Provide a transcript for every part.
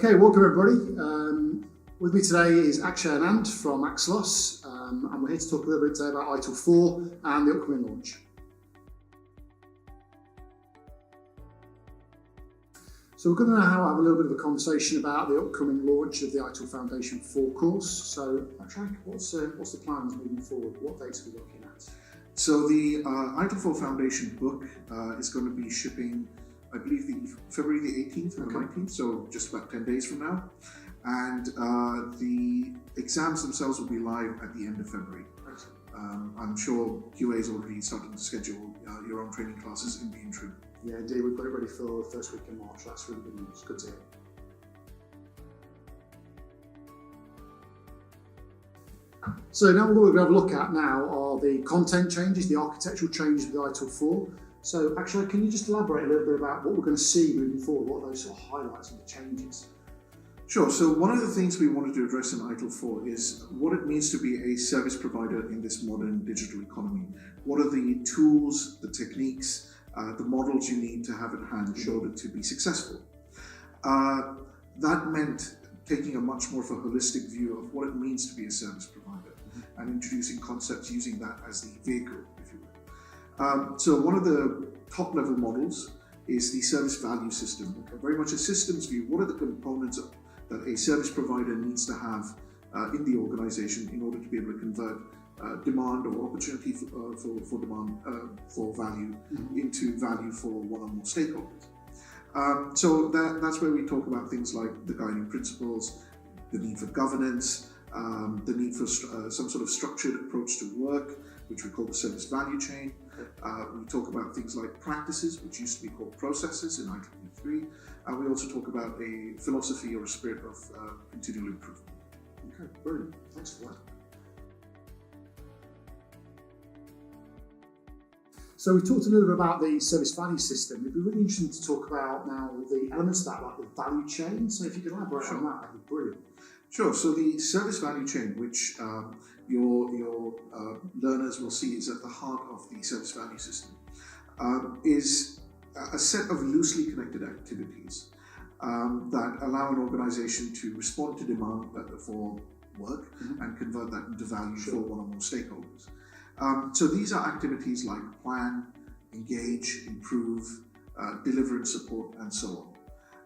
Okay, welcome everybody. With me today is Akshay and Anand from Axelos, and we're here to talk a little bit today about ITIL 4 and the upcoming launch. So we're going to now have a little bit of a conversation about the upcoming launch of the ITIL Foundation 4 course. So Akshay, what's the plans moving forward? What dates are we looking at? So the ITIL 4 Foundation book is going to be shipping, I believe, February the 18th or 19th, so just about 10 days from now. And the exams themselves will be live at the end of February. I'm sure QA is already starting to schedule your own training classes in the interim. Yeah, indeed, we've got it ready for the first week in March. That's really good news. Good to hear. So now what we're going to have a look at now are the content changes, the architectural changes with ITIL 4. So actually, can you just elaborate a little bit about what we're going to see moving forward, what are those sort of highlights of the changes? Sure, so one of the things we wanted to address in ITIL 4 is what it means to be a service provider in this modern digital economy. What are the tools, the techniques, the models you need to have at hand in order to be successful? That meant taking a much more of a holistic view of what it means to be a service provider and introducing concepts using that as the vehicle, if you will. So one of the top level models is the service value system. Very much a systems view. What are the components that a service provider needs to have in the organization in order to be able to convert demand or opportunity for demand for value into value for one or more stakeholders. So that's where we talk about things like the guiding principles, the need for governance, the need for some sort of structured approach to work, which we call the service value chain. We talk about things like practices, which used to be called processes in ITIL 3. And we also talk about a philosophy or a spirit of continual improvement. Okay, brilliant. Thanks for that. So we talked a little bit about the service value system. It'd be really interesting to talk about now the elements of that, like the value chain. So if you could elaborate on that, that'd be brilliant. Sure. So the service value chain, which your learners will see is at the heart of the service value system, is a set of loosely connected activities that allow an organization to respond to demand for work and convert that into value for one or more stakeholders. So these are activities like plan, engage, improve, deliver and support, and so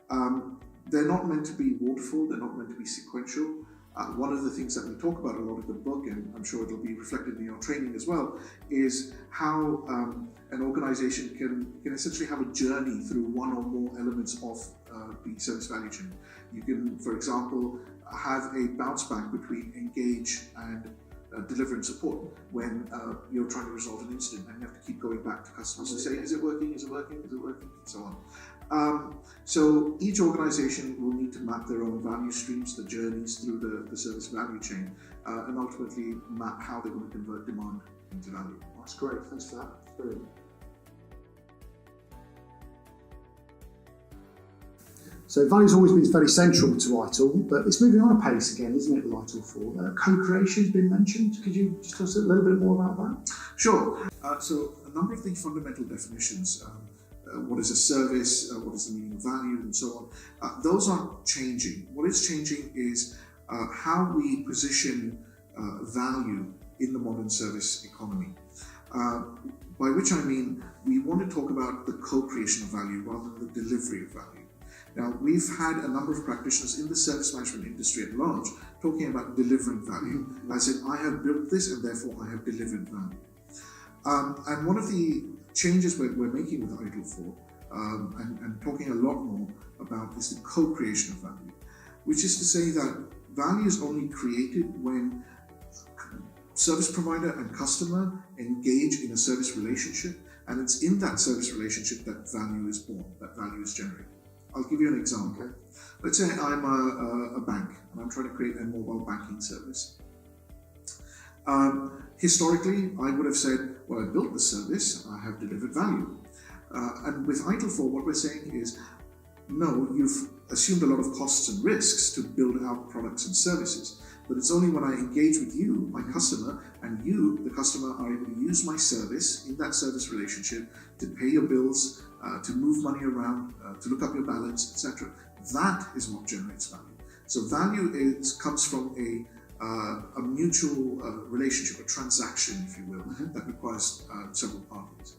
on. They're not meant to be waterfall, they're not meant to be sequential. One of the things that we talk about a lot in the book, and I'm sure it'll be reflected in your training as well, is how an organization can essentially have a journey through one or more elements of the service value chain. You can, for example, have a bounce back between engage and deliver and support when you're trying to resolve an incident, and you have to keep going back to customers and say, is it working, is it working, is it working, and so on. So each organization will need to map their own value streams, the journeys through the service value chain, and ultimately map how they're going to convert demand into value. That's great, thanks for that. That's brilliant. So value's always been very central to ITIL, but it's moving on a pace again, isn't it, with ITIL 4? Co-creation has been mentioned. Could you just tell us a little bit more about that? Sure. So a number of the fundamental definitions, what is a service, what is the meaning of value, and so on, those aren't changing. What is changing is how we position value in the modern service economy. By which I mean, we want to talk about the co-creation of value rather than the delivery of value. Now, we've had a number of practitioners in the service management industry at large talking about delivering value, as in, I have built this and therefore I have delivered value. And one of the changes we're making with ITIL 4 and talking a lot more about is the co-creation of value, which is to say that value is only created when service provider and customer engage in a service relationship, and it's in that service relationship that value is born, that value is generated. I'll give you an example. Let's say I'm a bank and I'm trying to create a mobile banking service. Historically, I would have said, well, I built the service, I have delivered value. And with ITIL 4, what we're saying is, no, you've assumed a lot of costs and risks to build out products and services, but it's only when I engage with you, my customer, and you, the customer, are able to use my service in that service relationship to pay your bills, to move money around, to look up your balance, etc. That is what generates value. So value comes from a mutual relationship, a transaction, if you will, that requires several parties.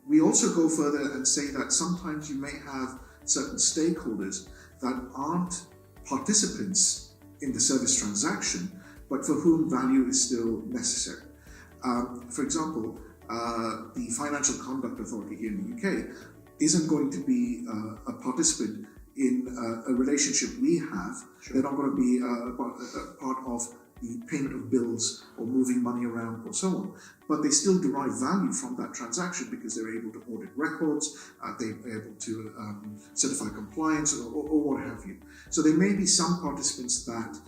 We also go further and say that sometimes you may have certain stakeholders that aren't participants in the service transaction, but for whom value is still necessary. For example, the Financial Conduct Authority here in the UK isn't going to be a participant in a relationship we have. Sure. They're not going to be a part of the payment of bills or moving money around or so on. But they still derive value from that transaction because they're able to audit records, they're able to certify compliance or what have you. So there may be some participants that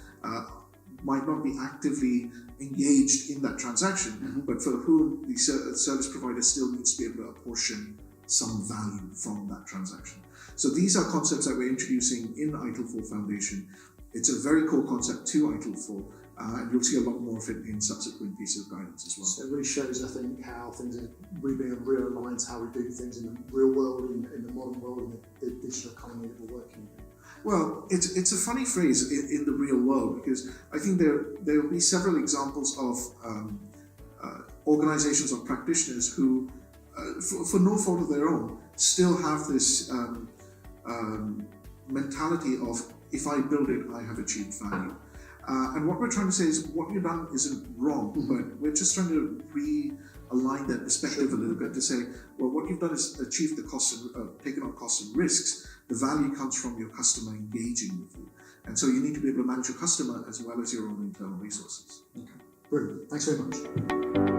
might not be actively engaged in that transaction, but for whom the service provider still needs to be able to apportion some value from that transaction. So these are concepts that we're introducing in ITIL 4 Foundation. It's a very core concept to ITIL 4, and you'll see a lot more of it in subsequent pieces of guidance as well. So it really shows, I think, how things are really being realigned to how we do things in the real world, in the modern world, in the digital economy that we're working in. Well, it's a funny phrase in the real world, because I think there will be several examples of organizations or practitioners who, for no fault of their own, still have this mentality of, if I build it, I have achieved value. And what we're trying to say is what you've done isn't wrong, but we're just trying to realign that perspective a little bit to say, well, what you've done is achieved the costs and taken on costs and risks. The value comes from your customer engaging with you. And so you need to be able to manage your customer as well as your own internal resources. Okay, brilliant. Thanks very much.